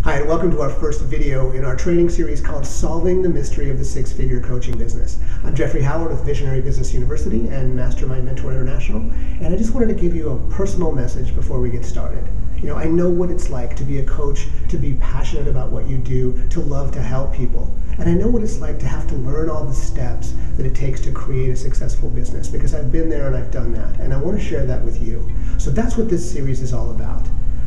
Hi, and welcome to our first video in our training series called Solving the Mystery of the Six-Figure Coaching Business. I'm Jeffrey Howard with Visionary Business University and Mastermind Mentor International, and I just wanted to give you a personal message before we get started. You know, I know what it's like to be a coach, to be passionate about what you do, to love to help people. And I know what it's like to have to learn all the steps that it takes to create a successful business, because I've been there and I've done that, and I want to share that with you. So that's what this series is all about.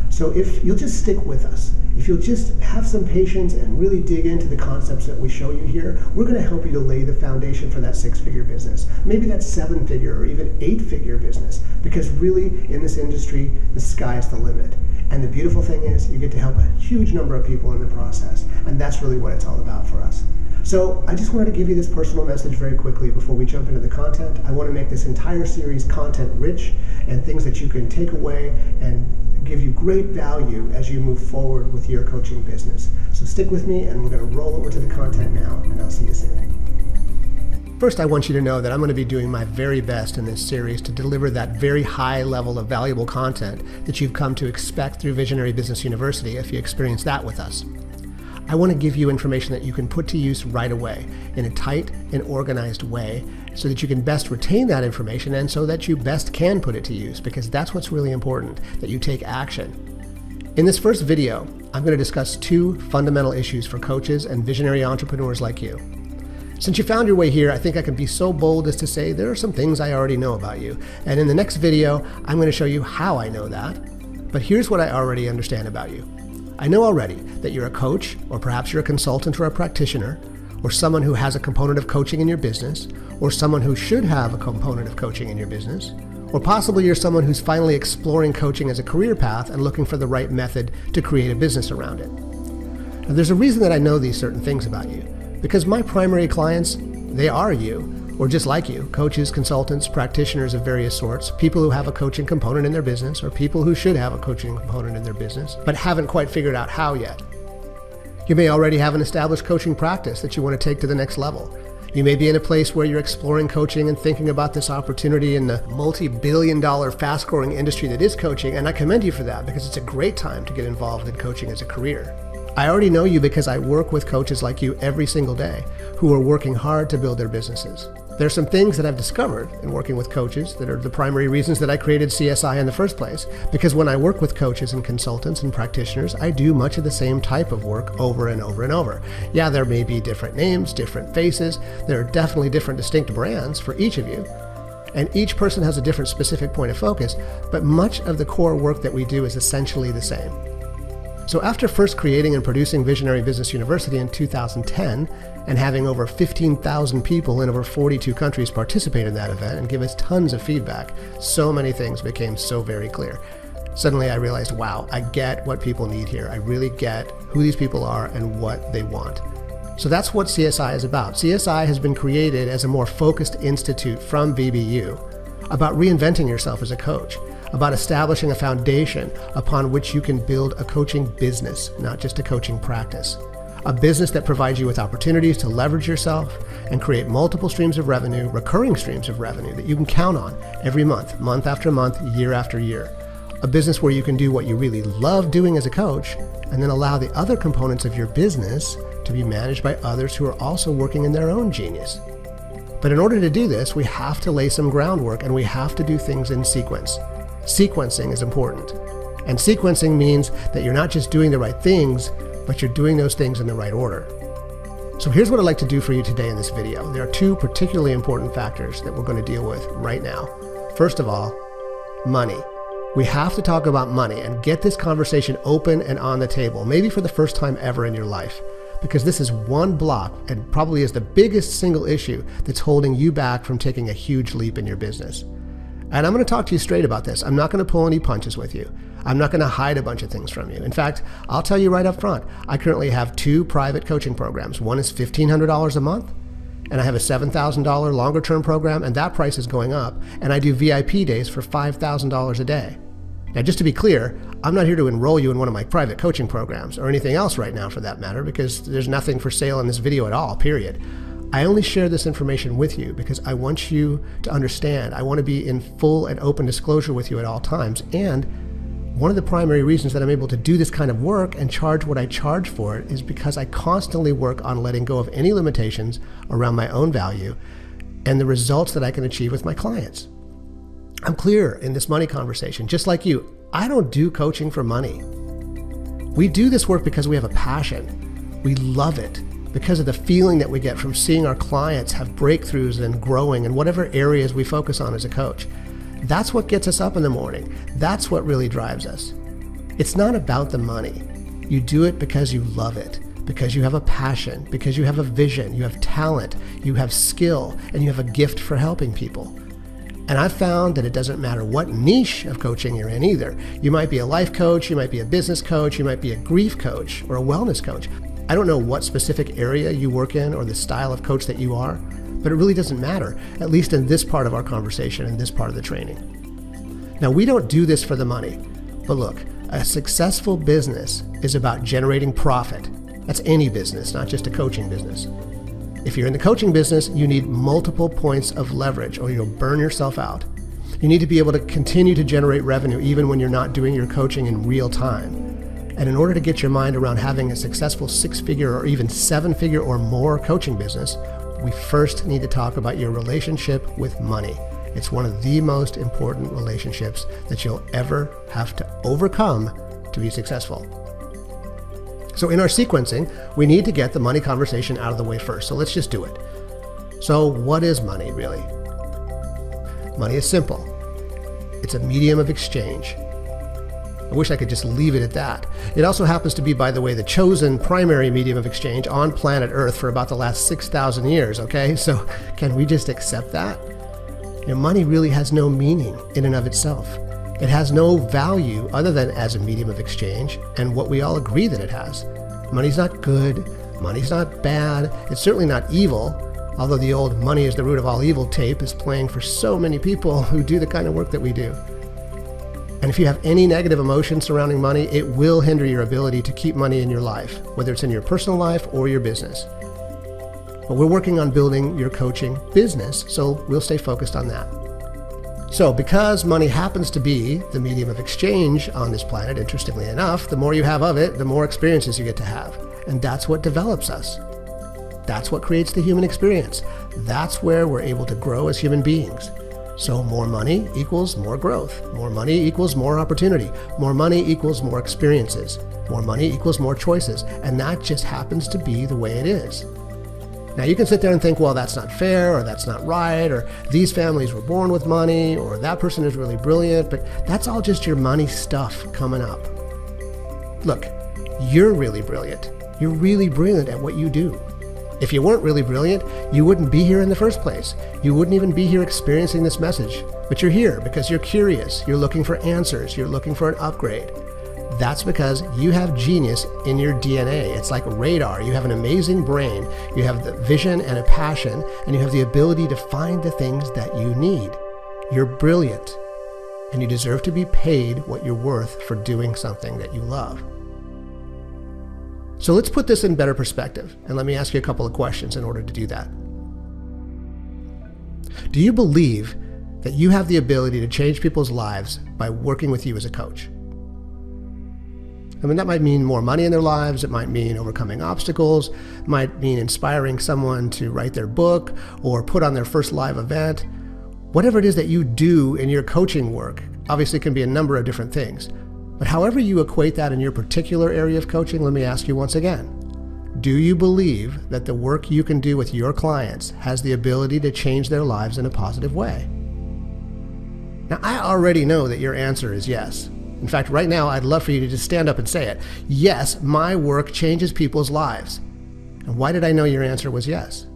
So if you'll just stick with us, if you'll just have some patience and really dig into the concepts that we show you here, we're going to help you to lay the foundation for that six-figure business. Maybe that seven-figure or even eight-figure business, because really in this industry, the sky's the limit. And the beautiful thing is you get to help a huge number of people in the process, and that's really what it's all about for us. So I just wanted to give you this personal message very quickly before we jump into the content. I want to make this entire series content rich and things that you can take away and give you great value as you move forward with your coaching business. So stick with me, and we're going to roll over to the content now, and I'll see you soon. First, I want you to know that I'm going to be doing my very best in this series to deliver that very high level of valuable content that you've come to expect through Visionary Business University if you experience that with us. I want to give you information that you can put to use right away in a tight and organized way so that you can best retain that information and so that you best can put it to use, because that's what's really important, that you take action. In this first video, I'm going to discuss two fundamental issues for coaches and visionary entrepreneurs like you. Since you found your way here, I think I can be so bold as to say there are some things I already know about you. And in the next video, I'm going to show you how I know that. But here's what I already understand about you. I know already that you're a coach, or perhaps you're a consultant or a practitioner, or someone who has a component of coaching in your business, or someone who should have a component of coaching in your business, or possibly you're someone who's finally exploring coaching as a career path and looking for the right method to create a business around it. Now, there's a reason that I know these certain things about you, because my primary clients, they are you, or just like you, coaches, consultants, practitioners of various sorts, people who have a coaching component in their business, or people who should have a coaching component in their business, but haven't quite figured out how yet. You may already have an established coaching practice that you want to take to the next level. You may be in a place where you're exploring coaching and thinking about this opportunity in the multi-billion-dollar fast-growing industry that is coaching, and I commend you for that, because it's a great time to get involved in coaching as a career. I already know you because I work with coaches like you every single day who are working hard to build their businesses. There are some things that I've discovered in working with coaches that are the primary reasons that I created CSI in the first place, because when I work with coaches and consultants and practitioners, I do much of the same type of work over and over and over. Yeah, there may be different names, different faces. There are definitely different distinct brands for each of you, and each person has a different specific point of focus, but much of the core work that we do is essentially the same. So after first creating and producing Visionary Business University in 2010 and having over 15,000 people in over 42 countries participate in that event and give us tons of feedback, so many things became so very clear. Suddenly I realized, wow, I get what people need here. I really get who these people are and what they want. So that's what CSI is about. CSI has been created as a more focused institute from VBU about reinventing yourself as a coach, about establishing a foundation upon which you can build a coaching business, not just a coaching practice. A business that provides you with opportunities to leverage yourself and create multiple streams of revenue, recurring streams of revenue that you can count on every month, month after month, year after year. A business where you can do what you really love doing as a coach and then allow the other components of your business to be managed by others who are also working in their own genius. But in order to do this, we have to lay some groundwork, and we have to do things in sequence. Sequencing is important. And sequencing means that you're not just doing the right things, but you're doing those things in the right order. So here's what I'd like to do for you today in this video. There are two particularly important factors that we're going to deal with right now. First of all, money. We have to talk about money and get this conversation open and on the table, maybe for the first time ever in your life, because this is one block and probably is the biggest single issue that's holding you back from taking a huge leap in your business. And I'm going to talk to you straight about this. I'm not going to pull any punches with you. I'm not going to hide a bunch of things from you. In fact, I'll tell you right up front, I currently have two private coaching programs. One is $1,500 a month, and I have a $7,000 longer term program, and that price is going up. And I do VIP days for $5,000 a day. Now, just to be clear, I'm not here to enroll you in one of my private coaching programs or anything else right now for that matter, because there's nothing for sale in this video at all, period. I only share this information with you because I want you to understand. I want to be in full and open disclosure with you at all times, and One of the primary reasons that I'm able to do this kind of work and charge what I charge for it is because I constantly work on letting go of any limitations around my own value and the results that I can achieve with my clients. I'm clear in this money conversation, just like you. I don't do coaching for money. We do this work because we have a passion. We love it because of the feeling that we get from seeing our clients have breakthroughs and growing in whatever areas we focus on as a coach. That's what gets us up in the morning. That's what really drives us. It's not about the money. You do it because you love it, because you have a passion, because you have a vision, you have talent, you have skill, and you have a gift for helping people. And I've found that it doesn't matter what niche of coaching you're in either. You might be a life coach, you might be a business coach, you might be a grief coach or a wellness coach. I don't know what specific area you work in or the style of coach that you are, but it really doesn't matter, at least in this part of our conversation, in this part of the training. Now, we don't do this for the money, but look, a successful business is about generating profit. That's any business, not just a coaching business. If you're in the coaching business, you need multiple points of leverage or you'll burn yourself out. You need to be able to continue to generate revenue even when you're not doing your coaching in real time. And in order to get your mind around having a successful 6-figure or even 7-figure or more coaching business, we first need to talk about your relationship with money. It's one of the most important relationships that you'll ever have to overcome to be successful. So in our sequencing, we need to get the money conversation out of the way first. So let's just do it. So what is money really? Money is simple. It's a medium of exchange. I wish I could just leave it at that. It also happens to be, by the way, the chosen primary medium of exchange on planet Earth for about the last 6,000 years, okay? So can we just accept that? Money really has no meaning in and of itself. It has no value other than as a medium of exchange and what we all agree that it has. Money's not good, money's not bad, it's certainly not evil, although the old "money is the root of all evil" tape is playing for so many people who do the kind of work that we do. And if you have any negative emotion surrounding money, it will hinder your ability to keep money in your life, whether it's in your personal life or your business. But we're working on building your coaching business, so we'll stay focused on that. So because money happens to be the medium of exchange on this planet, interestingly enough, the more you have of it, the more experiences you get to have. And that's what develops us. That's what creates the human experience. That's where we're able to grow as human beings. So more money equals more growth. More money equals more opportunity. More money equals more experiences. More money equals more choices. And that just happens to be the way it is. Now you can sit there and think, well, that's not fair, or that's not right, or these families were born with money, or that person is really brilliant, but that's all just your money stuff coming up. Look, you're really brilliant. You're really brilliant at what you do. If you weren't really brilliant, you wouldn't be here in the first place. You wouldn't even be here experiencing this message. But you're here because you're curious, you're looking for answers, you're looking for an upgrade. That's because you have genius in your DNA. It's like radar. You have an amazing brain, you have the vision and a passion, and you have the ability to find the things that you need. You're brilliant, and you deserve to be paid what you're worth for doing something that you love. So let's put this in better perspective, and let me ask you a couple of questions in order to do that. Do you believe that you have the ability to change people's lives by working with you as a coach? I mean, that might mean more money in their lives, it might mean overcoming obstacles, it might mean inspiring someone to write their book or put on their first live event. Whatever it is that you do in your coaching work, obviously can be a number of different things. But however you equate that in your particular area of coaching, let me ask you once again, do you believe that the work you can do with your clients has the ability to change their lives in a positive way? Now, I already know that your answer is yes. In fact, right now, I'd love for you to just stand up and say it. Yes, my work changes people's lives. And why did I know your answer was yes?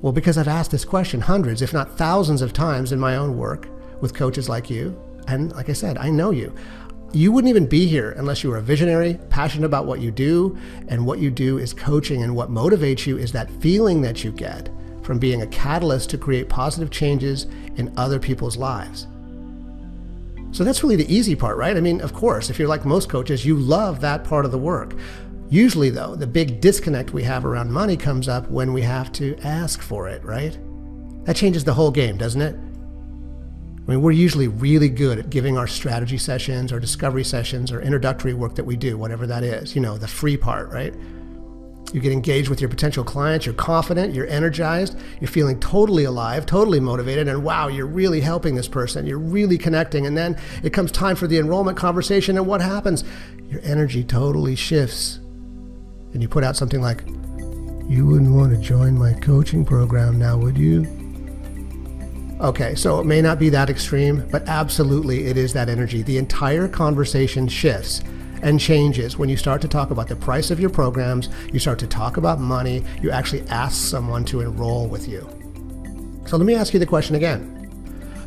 Well, because I've asked this question hundreds, if not thousands of times in my own work with coaches like you. And like I said, I know you. You wouldn't even be here unless you were a visionary, passionate about what you do, and what you do is coaching, and what motivates you is that feeling that you get from being a catalyst to create positive changes in other people's lives. So that's really the easy part, right? I mean, of course, if you're like most coaches, you love that part of the work. Usually, though, the big disconnect we have around money comes up when we have to ask for it, right? That changes the whole game, doesn't it? I mean, we're usually really good at giving our strategy sessions or discovery sessions or introductory work that we do, whatever that is, you know, the free part, right? You get engaged with your potential clients, you're confident, you're energized, you're feeling totally alive, totally motivated, and wow, you're really helping this person, you're really connecting, and then it comes time for the enrollment conversation, and what happens? Your energy totally shifts, and you put out something like, "You wouldn't want to join my coaching program now, would you?" Okay, so it may not be that extreme, but absolutely it is that energy. The entire conversation shifts and changes when you start to talk about the price of your programs, you start to talk about money, you actually ask someone to enroll with you. So let me ask you the question again.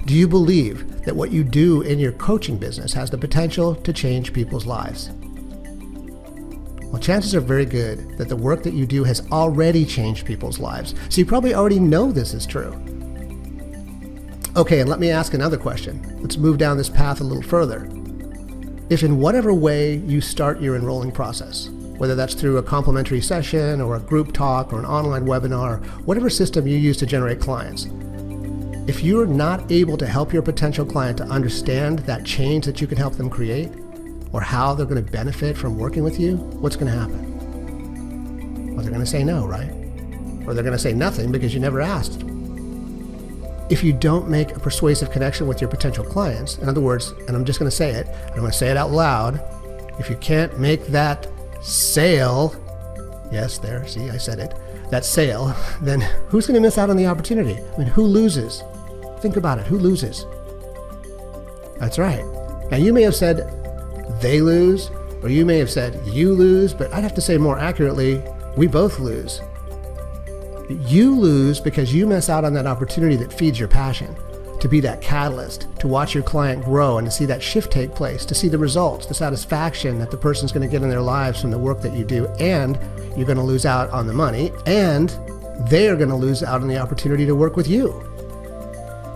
Do you believe that what you do in your coaching business has the potential to change people's lives? Well, chances are very good that the work that you do has already changed people's lives. So you probably already know this is true. Okay, and let me ask another question. Let's move down this path a little further. If in whatever way you start your enrolling process, whether that's through a complimentary session or a group talk or an online webinar, whatever system you use to generate clients, if you're not able to help your potential client to understand that change that you can help them create, or how they're going to benefit from working with you, what's going to happen? Well, they're going to say no, right? Or they're going to say nothing because you never asked. If you don't make a persuasive connection with your potential clients, in other words, and I'm just going to say it, I'm going to say it out loud, if you can't make that sale, yes, there, see, I said it, that sale, then who's going to miss out on the opportunity? I mean, who loses? Think about it, who loses? That's right. Now, you may have said they lose, or you may have said you lose, but I'd have to say more accurately, we both lose. You lose because you miss out on that opportunity that feeds your passion, to be that catalyst, to watch your client grow and to see that shift take place, to see the results, the satisfaction that the person's going to get in their lives from the work that you do, and you're going to lose out on the money, and they're going to lose out on the opportunity to work with you.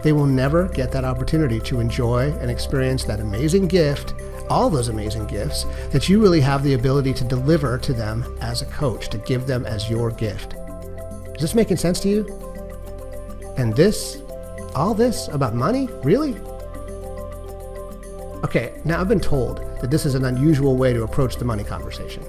They will never get that opportunity to enjoy and experience that amazing gift, all those amazing gifts that you really have the ability to deliver to them as a coach, to give them as your gift. Is this making sense to you? And all this about money? Really? Okay, now I've been told that this is an unusual way to approach the money conversation,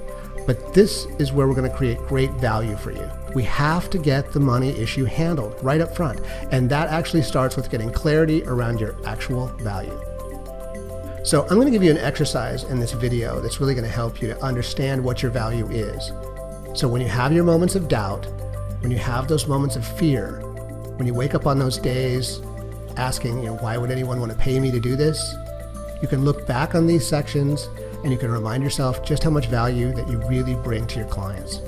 but this is where we're going to create great value for you. We have to get the money issue handled right up front, and that actually starts with getting clarity around your actual value. So I'm going to give you an exercise in this video that's really going to help you to understand what your value is. So when you have your moments of doubt, when you have those moments of fear, when you wake up on those days asking, why would anyone want to pay me to do this? You can look back on these sections and you can remind yourself just how much value that you really bring to your clients.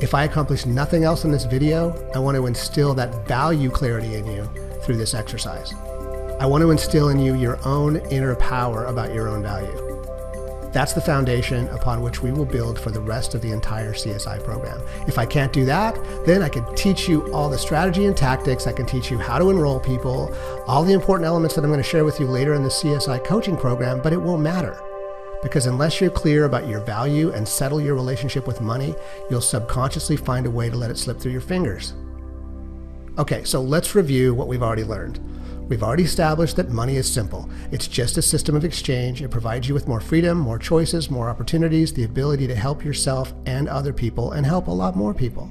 If I accomplish nothing else in this video, I want to instill that value clarity in you through this exercise. I want to instill in you your own inner power about your own value. That's the foundation upon which we will build for the rest of the entire CSI program. If I can't do that, then I can teach you all the strategy and tactics. I can teach you how to enroll people, all the important elements that I'm going to share with you later in the CSI coaching program, but it won't matter. Because unless you're clear about your value and settle your relationship with money, you'll subconsciously find a way to let it slip through your fingers. Okay, so let's review what we've already learned. We've already established that money is simple. It's just a system of exchange. It provides you with more freedom, more choices, more opportunities, the ability to help yourself and other people and help a lot more people.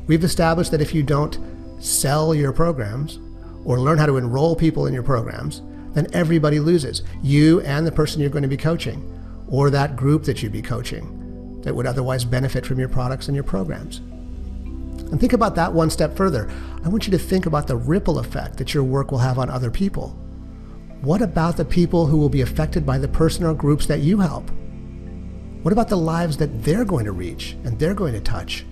We've established that if you don't sell your programs or learn how to enroll people in your programs, then everybody loses. You and the person you're going to be coaching, or that group that you'd be coaching that would otherwise benefit from your products and your programs. And think about that one step further. I want you to think about the ripple effect that your work will have on other people. What about the people who will be affected by the person or groups that you help? What about the lives that they're going to reach and they're going to touch?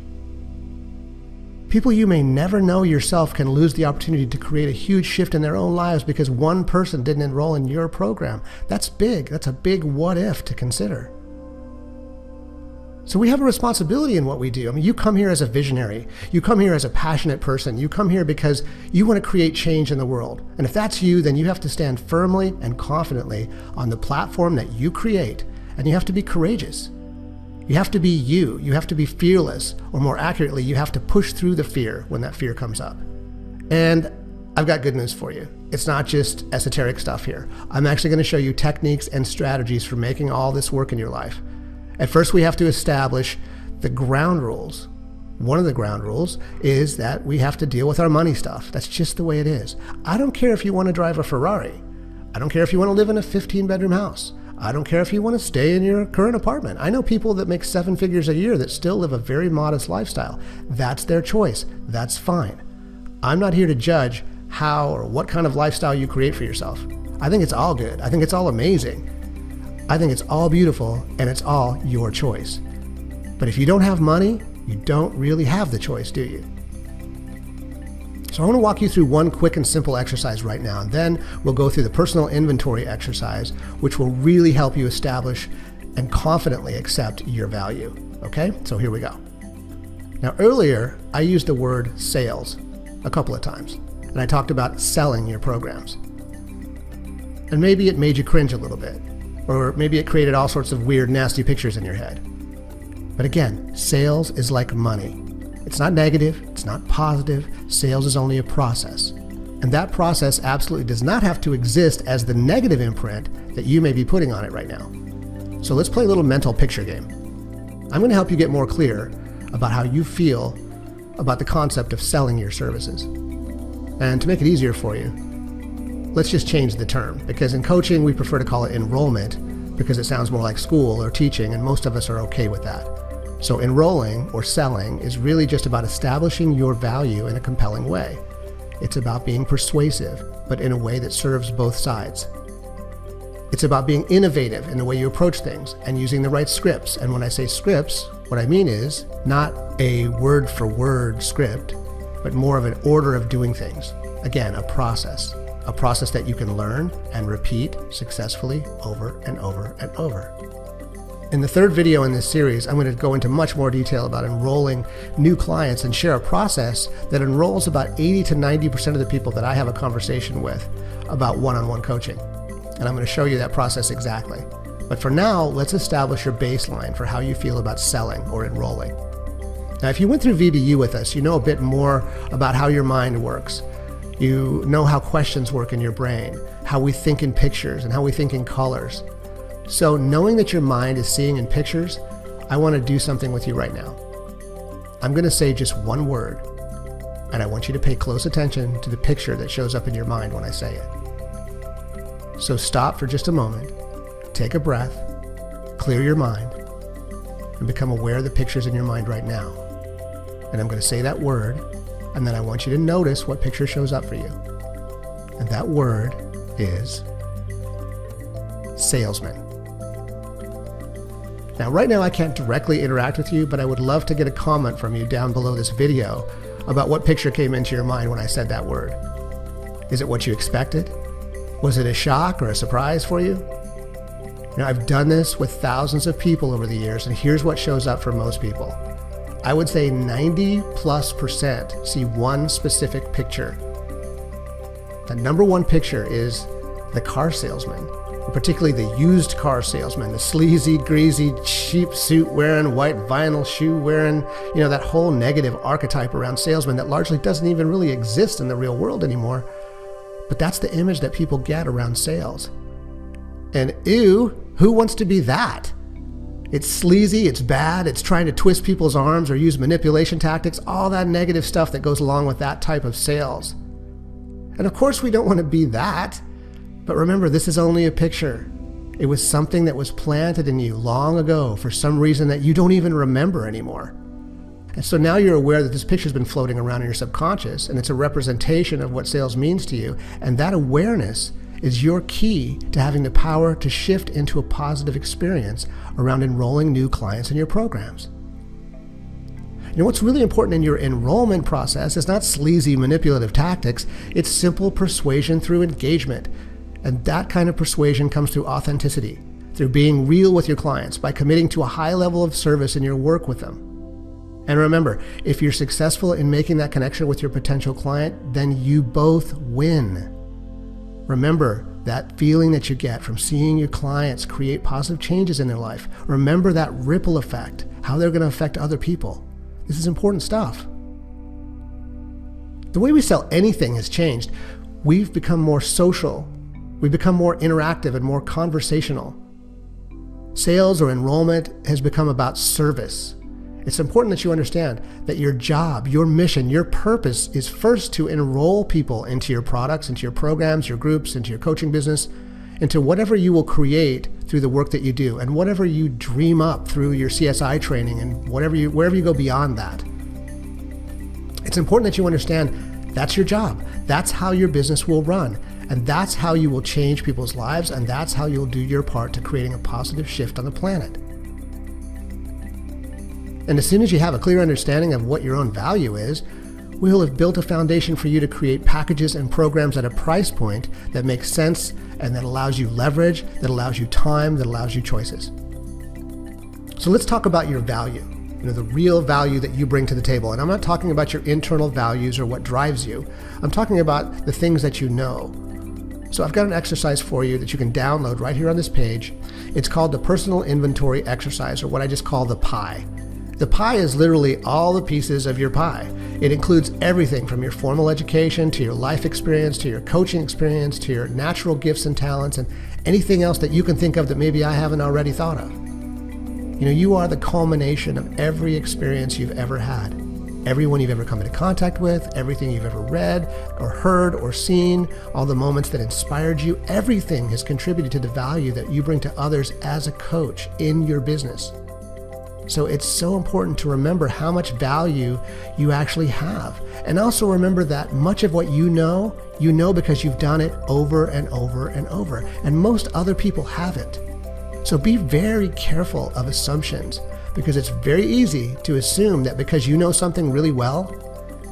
People you may never know yourself can lose the opportunity to create a huge shift in their own lives because one person didn't enroll in your program. That's big. That's a big what if to consider. So we have a responsibility in what we do. I mean, you come here as a visionary. You come here as a passionate person. You come here because you want to create change in the world. And if that's you, then you have to stand firmly and confidently on the platform that you create. And you have to be courageous. You have to be you. You have to be fearless. Or more accurately, you have to push through the fear when that fear comes up. And I've got good news for you. It's not just esoteric stuff here. I'm actually going to show you techniques and strategies for making all this work in your life. At first, we have to establish the ground rules. One of the ground rules is that we have to deal with our money stuff. That's just the way it is. I don't care if you want to drive a Ferrari. I don't care if you want to live in a 15-bedroom house. I don't care if you want to stay in your current apartment. I know people that make 7 figures a year that still live a very modest lifestyle. That's their choice. That's fine. I'm not here to judge how or what kind of lifestyle you create for yourself. I think it's all good. I think it's all amazing. I think it's all beautiful, and it's all your choice. But if you don't have money, you don't really have the choice, do you? So I want to walk you through one quick and simple exercise right now, and then we'll go through the personal inventory exercise, which will really help you establish and confidently accept your value. Okay, so here we go. Now earlier, I used the word sales a couple of times, and I talked about selling your programs. And maybe it made you cringe a little bit, or maybe it created all sorts of weird, nasty pictures in your head. But again, sales is like money. It's not negative, it's not positive. Sales is only a process. And that process absolutely does not have to exist as the negative imprint that you may be putting on it right now. So let's play a little mental picture game. I'm going to help you get more clear about how you feel about the concept of selling your services. And to make it easier for you, let's just change the term, because in coaching we prefer to call it enrollment because it sounds more like school or teaching, and most of us are okay with that. So enrolling or selling is really just about establishing your value in a compelling way. It's about being persuasive, but in a way that serves both sides. It's about being innovative in the way you approach things and using the right scripts. And when I say scripts, what I mean is not a word-for-word script, but more of an order of doing things. Again, a process that you can learn and repeat successfully over and over and over. In the third video in this series, I'm going to go into much more detail about enrolling new clients and share a process that enrolls about 80 to 90% of the people that I have a conversation with about one-on-one coaching. And I'm going to show you that process exactly. But for now, let's establish your baseline for how you feel about selling or enrolling. Now, if you went through VBU with us, you know a bit more about how your mind works. You know how questions work in your brain, how we think in pictures and how we think in colors. So knowing that your mind is seeing in pictures, I want to do something with you right now. I'm going to say just one word, and I want you to pay close attention to the picture that shows up in your mind when I say it. So stop for just a moment, take a breath, clear your mind, and become aware of the pictures in your mind right now. And I'm going to say that word, and then I want you to notice what picture shows up for you. And that word is salesman. Now, right now I can't directly interact with you, but I would love to get a comment from you down below this video about what picture came into your mind when I said that word. Is it what you expected? Was it a shock or a surprise for you? Now, I've done this with thousands of people over the years, and here's what shows up for most people. I would say 90+% see one specific picture. The number one picture is the car salesman, particularly the used car salesman, the sleazy, greasy, cheap suit wearing, white vinyl shoe wearing, that whole negative archetype around salesmen that largely doesn't even really exist in the real world anymore. But that's the image that people get around sales. And ew, who wants to be that? It's sleazy, it's bad, it's trying to twist people's arms or use manipulation tactics, all that negative stuff that goes along with that type of sales. And of course we don't want to be that. But remember, this is only a picture. It was something that was planted in you long ago for some reason that you don't even remember anymore. And so now you're aware that this picture's been floating around in your subconscious, and it's a representation of what sales means to you. And that awareness is your key to having the power to shift into a positive experience around enrolling new clients in your programs. What's really important in your enrollment process is not sleazy manipulative tactics, it's simple persuasion through engagement. And that kind of persuasion comes through authenticity, through being real with your clients, by committing to a high level of service in your work with them. And remember, if you're successful in making that connection with your potential client, then you both win. Remember that feeling that you get from seeing your clients create positive changes in their life. Remember that ripple effect, how they're going to affect other people. This is important stuff. The way we sell anything has changed. We've become more social. We've become more interactive and more conversational. Sales or enrollment has become about service. It's important that you understand that your job, your mission, your purpose is first to enroll people into your products, into your programs, your groups, into your coaching business, into whatever you will create through the work that you do, and whatever you dream up through your CSI training, and wherever you go beyond that. It's important that you understand that's your job. That's how your business will run. And that's how you will change people's lives, and that's how you'll do your part to creating a positive shift on the planet. And as soon as you have a clear understanding of what your own value is, we'll have built a foundation for you to create packages and programs at a price point that makes sense and that allows you leverage, that allows you time, that allows you choices. So let's talk about your value, the real value that you bring to the table. And I'm not talking about your internal values or what drives you. I'm talking about the things that you know. So I've got an exercise for you that you can download right here on this page. It's called the Personal Inventory Exercise, or what I just call the P.I.E. The P.I.E is literally all the pieces of your pie. It includes everything from your formal education to your life experience, to your coaching experience, to your natural gifts and talents, and anything else that you can think of that maybe I haven't already thought of. You are the culmination of every experience you've ever had. Everyone you've ever come into contact with, everything you've ever read or heard or seen, all the moments that inspired you, everything has contributed to the value that you bring to others as a coach in your business. So it's so important to remember how much value you actually have. And also remember that much of what you know because you've done it over and over and over. And most other people haven't. So be very careful of assumptions, because it's very easy to assume that because you know something really well,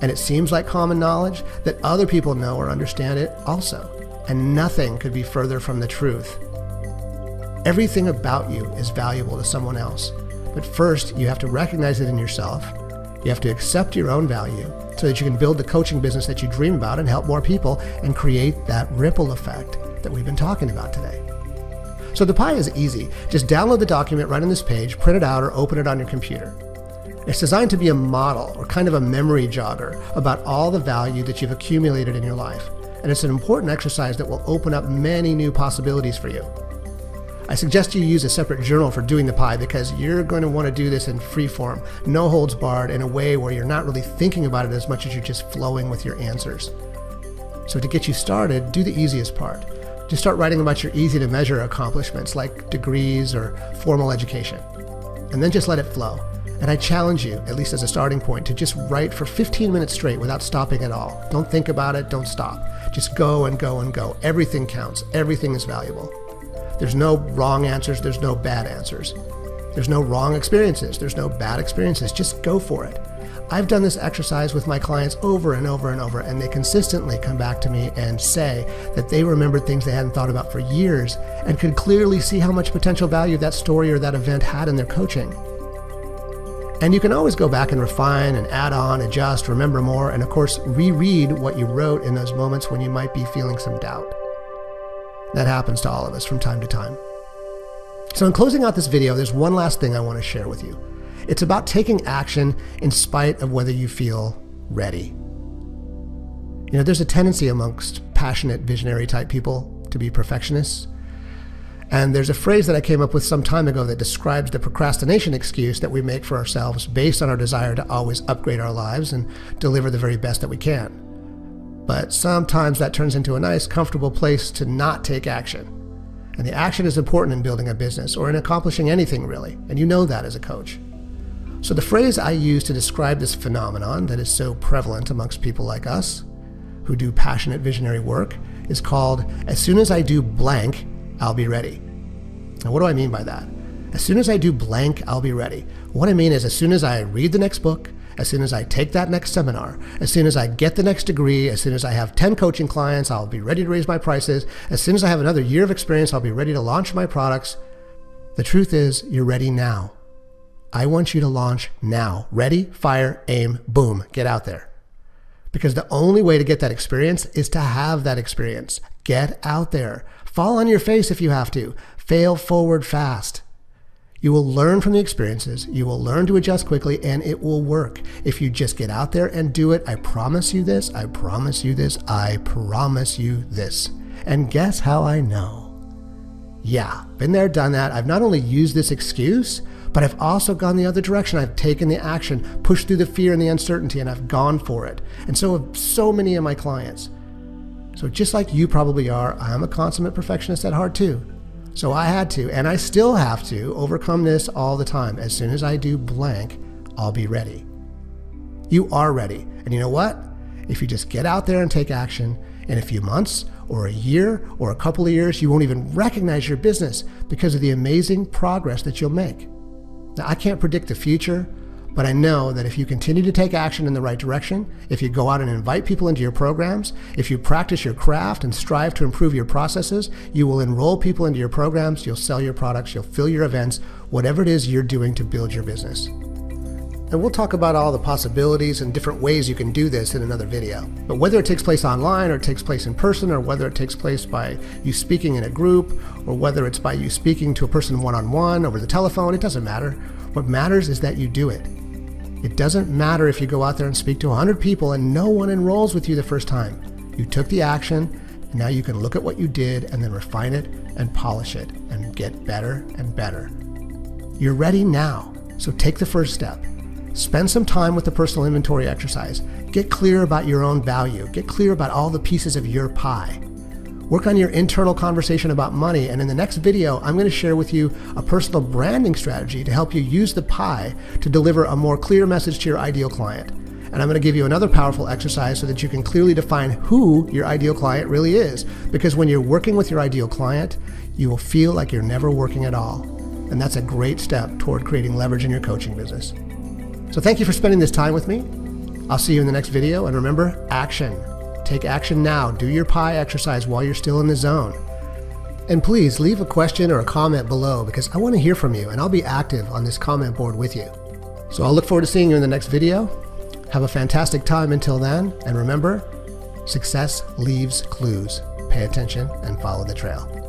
and it seems like common knowledge, that other people know or understand it also. And nothing could be further from the truth. Everything about you is valuable to someone else. But first, you have to recognize it in yourself. You have to accept your own value so that you can build the coaching business that you dream about and help more people and create that ripple effect that we've been talking about today. So the P.I.E is easy. Just download the document right on this page, print it out, or open it on your computer. It's designed to be a model, or kind of a memory jogger, about all the value that you've accumulated in your life. And it's an important exercise that will open up many new possibilities for you. I suggest you use a separate journal for doing the P.I.E because you're going to want to do this in free form, no holds barred, in a way where you're not really thinking about it as much as you're just flowing with your answers. So to get you started, do the easiest part. Just start writing about your easy to measure accomplishments like degrees or formal education. And then just let it flow. And I challenge you, at least as a starting point, to just write for 15 minutes straight without stopping at all. Don't think about it, don't stop. Just go and go and go. Everything counts. Everything is valuable. There's no wrong answers, there's no bad answers. There's no wrong experiences, there's no bad experiences. Just go for it. I've done this exercise with my clients over and over and over, and they consistently come back to me and say that they remembered things they hadn't thought about for years and could clearly see how much potential value that story or that event had in their coaching. And you can always go back and refine and add on, adjust, remember more, and of course, reread what you wrote in those moments when you might be feeling some doubt. That happens to all of us from time to time. So in closing out this video, there's one last thing I want to share with you. It's about taking action in spite of whether you feel ready. There's a tendency amongst passionate, visionary type people to be perfectionists. And there's a phrase that I came up with some time ago that describes the procrastination excuse that we make for ourselves based on our desire to always upgrade our lives and deliver the very best that we can. But sometimes that turns into a nice, comfortable place to not take action. And the action is important in building a business or in accomplishing anything really, and you know that as a coach. So the phrase I use to describe this phenomenon that is so prevalent amongst people like us who do passionate visionary work is called, as soon as I do blank, I'll be ready. Now what do I mean by that? As soon as I do blank, I'll be ready. What I mean is as soon as I read the next book, as soon as I take that next seminar, as soon as I get the next degree, as soon as I have 10 coaching clients, I'll be ready to raise my prices. As soon as I have another year of experience, I'll be ready to launch my products. The truth is, you're ready now. I want you to launch now. Ready, fire, aim, boom, get out there. Because the only way to get that experience is to have that experience. Get out there. Fall on your face if you have to. Fail forward fast. You will learn from the experiences, you will learn to adjust quickly, and it will work. If you just get out there and do it, I promise you this, I promise you this, I promise you this. And guess how I know? Yeah, been there, done that. I've not only used this excuse, but I've also gone the other direction. I've taken the action, pushed through the fear and the uncertainty, and I've gone for it. And so have so many of my clients. So just like you probably are, I'm a consummate perfectionist at heart too. So I had to, and I still have to, overcome this all the time. As soon as I do blank, I'll be ready. You are ready. And you know what? If you just get out there and take action, in a few months or a year or a couple of years, you won't even recognize your business because of the amazing progress that you'll make. Now, I can't predict the future, but I know that if you continue to take action in the right direction, if you go out and invite people into your programs, if you practice your craft and strive to improve your processes, you will enroll people into your programs, you'll sell your products, you'll fill your events, whatever it is you're doing to build your business. And we'll talk about all the possibilities and different ways you can do this in another video. But whether it takes place online or it takes place in person, or whether it takes place by you speaking in a group, or whether it's by you speaking to a person one-on-one over the telephone, it doesn't matter. What matters is that you do it. It doesn't matter if you go out there and speak to 100 people and no one enrolls with you the first time. You took the action, and now you can look at what you did and then refine it and polish it and get better and better. You're ready now, so take the first step. Spend some time with the personal inventory exercise. Get clear about your own value. Get clear about all the pieces of your pie. Work on your internal conversation about money, and in the next video, I'm going to share with you a personal branding strategy to help you use the pie to deliver a more clear message to your ideal client. And I'm going to give you another powerful exercise so that you can clearly define who your ideal client really is. Because when you're working with your ideal client, you will feel like you're never working at all. And that's a great step toward creating leverage in your coaching business. So thank you for spending this time with me. I'll see you in the next video, and remember, action. Take action now. Do your pie exercise while you're still in the zone. And please leave a question or a comment below, because I want to hear from you, and I'll be active on this comment board with you. So I'll look forward to seeing you in the next video. Have a fantastic time until then, and remember, success leaves clues. Pay attention and follow the trail.